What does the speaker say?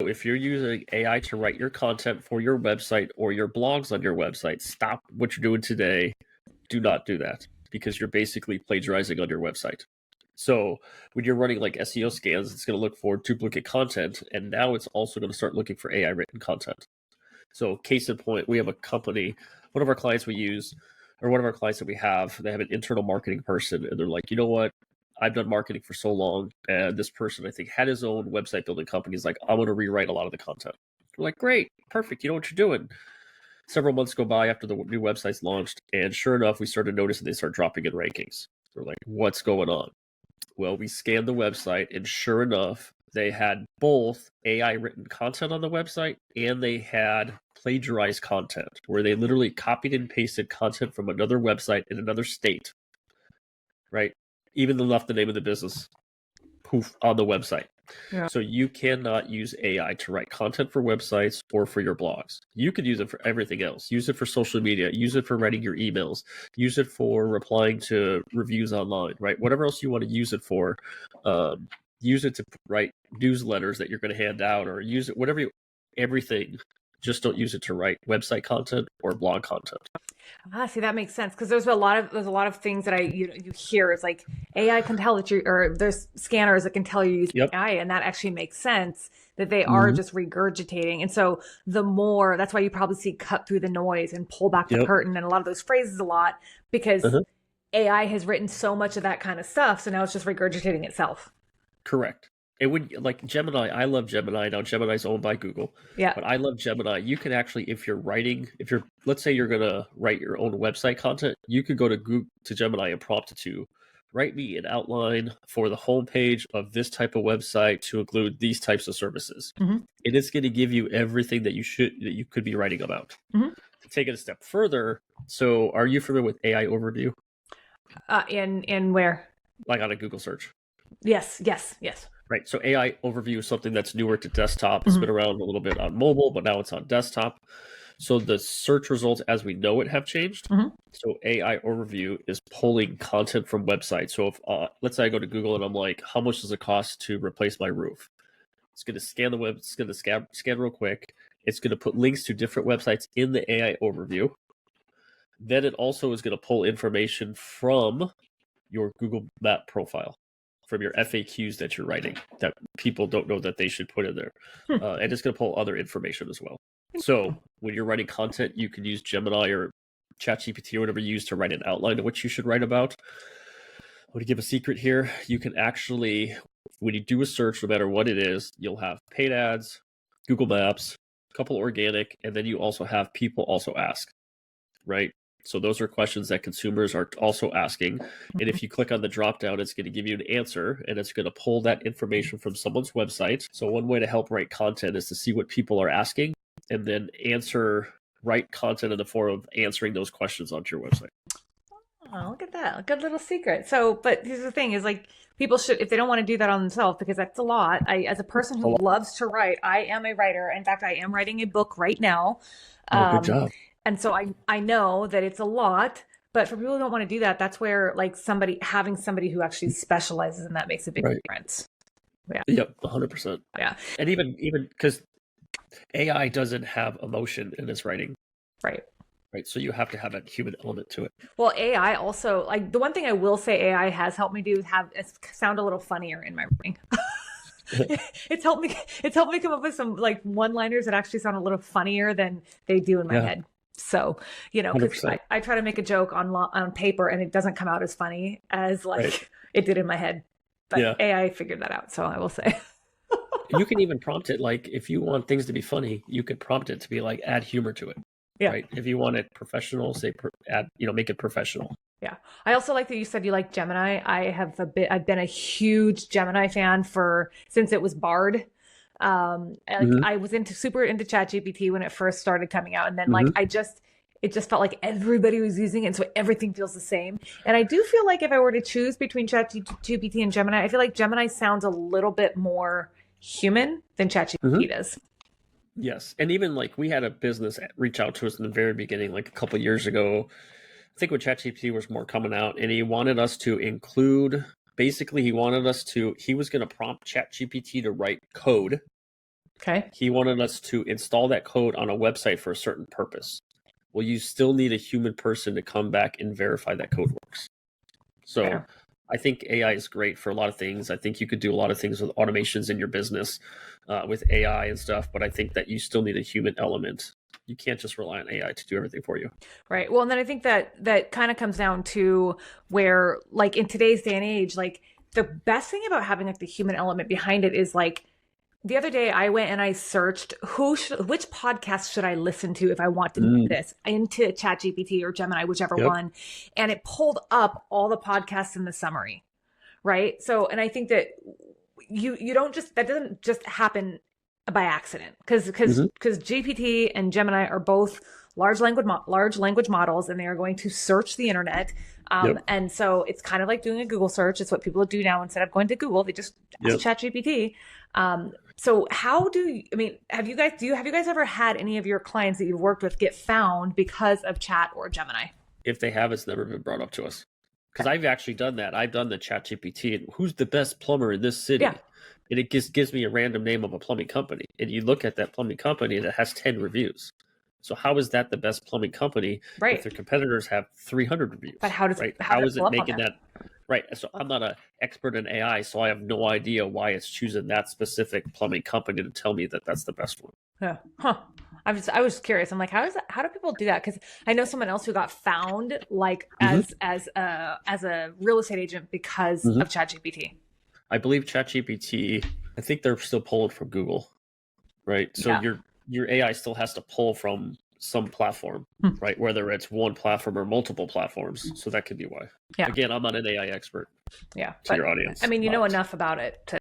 So if you're using AI to write your content for your website or your blogs on your website, stop what you're doing today. Do not do that, because you're basically plagiarizing on your website. So when you're running like SEO scans, it's going to look for duplicate content, and now it's also going to start looking for AI written content. So case in point, we have a company, one of our clients we use, or one of our clients that we have, they have an internal marketing person, and they're like, you know what? I've done marketing for so long, and this person, I think, had his own website building company. He's like, I'm going to rewrite a lot of the content. We're like, great, perfect. You know what you're doing. Several months go by after the new website's launched, and sure enough, we started noticing they start dropping in rankings. We're like, what's going on? Well, we scanned the website, and sure enough, they had both AI written content on the website, and they had plagiarized content, where they literally copied and pasted content from another website in another state, right? Even left the name of the business, poof, on the website. Yeah. So you cannot use AI to write content for websites or for your blogs. You could use it for everything else. Use it for social media. Use it for writing your emails. Use it for replying to reviews online, right? Whatever else you want to use it for. Use it to write newsletters that you're going to hand out, or use it, whatever, everything. Just don't use it to write website content or blog content. See, that makes sense, because there's a lot of things that you hear. It's like AI can tell that or there's scanners that can tell you use AI, and that actually makes sense that they are just regurgitating. And so that's why you probably see cut through the noise and pull back the curtain and a lot of those phrases a lot, because AI has written so much of that kind of stuff. So now it's just regurgitating itself. Correct. It would, like Gemini. I love Gemini. Now Gemini's owned by Google. Yeah. But I love Gemini. You can actually, let's say you're gonna write your own website content, you could go to Gemini and prompt it to write me an outline for the homepage of this type of website to include these types of services. And it's going to give you everything that you could be writing about. To take it a step further, so are you familiar with AI overview? In where? Like on a Google search. Yes. Right. So AI overview is something that's newer to desktop. It's been around a little bit on mobile, but now it's on desktop. So the search results as we know it have changed. So AI overview is pulling content from websites. So if let's say I go to Google and I'm like, how much does it cost to replace my roof? It's going to scan the web. It's going to scan real quick. It's going to put links to different websites in the AI overview. Then it also is going to pull information from your Google Map profile, from your FAQs that you're writing that people don't know that they should put in there. And it's going to pull other information as well. So when you're writing content, you can use Gemini or ChatGPT or whatever you use to write an outline of what you should write about. I'm going to give a secret here. You can actually, when you do a search, no matter what it is, you'll have paid ads, Google Maps, a couple organic, and then you also have people also ask, right? So those are questions that consumers are also asking. And if you click on the drop down, it's going to give you an answer, and it's going to pull that information from someone's website. So one way to help write content is to see what people are asking and then write content in the form of answering those questions onto your website. Oh, look at that. A good little secret. So, but here's the thing is, like, people should, if they don't want to do that on themselves, because that's a lot. As a person who loves to write, I am a writer. In fact, I am writing a book right now. Good job. And so I know that it's a lot, but for people who don't want to do that, that's where like having somebody who actually specializes in that makes a big difference. Yeah. Yep. 100%. Yeah. And even because AI doesn't have emotion in its writing. Right. So you have to have a human element to it. Well, AI also, like, the one thing I will say AI has helped me do is sound a little funnier in my writing. It's helped me come up with some like one-liners that actually sound a little funnier than they do in my head. So, because I try to make a joke on paper and it doesn't come out as funny as it did in my head. But AI figured that out, so I will say. You can even prompt it, like, if you want things to be funny, you could prompt it to be like, add humor to it. Yeah. Right. If you want it professional, say make it professional. Yeah. I also like that you said you like Gemini. I've been a huge Gemini fan since it was Bard. I was super into ChatGPT when it first started coming out, and then it just felt like everybody was using it, and so everything feels the same. And I do feel like if I were to choose between ChatGPT and Gemini, I feel like Gemini sounds a little bit more human than ChatGPT does. Yes. And even like we had a business reach out to us in the very beginning, like a couple of years ago, I think when ChatGPT was more coming out, and he wanted us to include, basically he was going to prompt ChatGPT to write code Okay. He wanted us to install that code on a website for a certain purpose. Well, you still need a human person to come back and verify that code works. So Fair. I think AI is great for a lot of things. I think you could do a lot of things with automations in your business with AI and stuff, but I think that you still need a human element. You can't just rely on AI to do everything for you. Right. Well, and then I think that kind of comes down to where, like, in today's day and age, like, the best thing about having like the human element behind it is like, the other day I went and I searched which podcast should I listen to if I want to do this into ChatGPT or Gemini, whichever one, and it pulled up all the podcasts in the summary, right? So, and I think that you don't just, that doesn't just happen by accident, because GPT and Gemini are both large language models, and they are going to search the internet. And so it's kind of like doing a Google search. It's what people do now. Instead of going to Google, they just ask ChatGPT. So how do you, I mean, have you guys ever had any of your clients that you've worked with get found because of Chat or Gemini? If they have, it's never been brought up to us. Because I've actually done that. I've done the ChatGPT, and who's the best plumber in this city? And it just gives me a random name of a plumbing company. And you look at that plumbing company and it has 10 reviews. So how is that the best plumbing company if their competitors have 300 reviews? But how is it making that? Right. So I'm not an expert in AI, so I have no idea why it's choosing that specific plumbing company to tell me that that's the best one. Yeah. Huh. I was curious. I'm like, how do people do that? Because I know someone else who got found like as a real estate agent because of ChatGPT. I believe ChatGPT, I think they're still pulling from Google, right? So your AI still has to pull from some platform, right? Whether it's one platform or multiple platforms. So that could be why. Again, I'm not an AI expert. Yeah. To your audience. I mean, you know enough about it to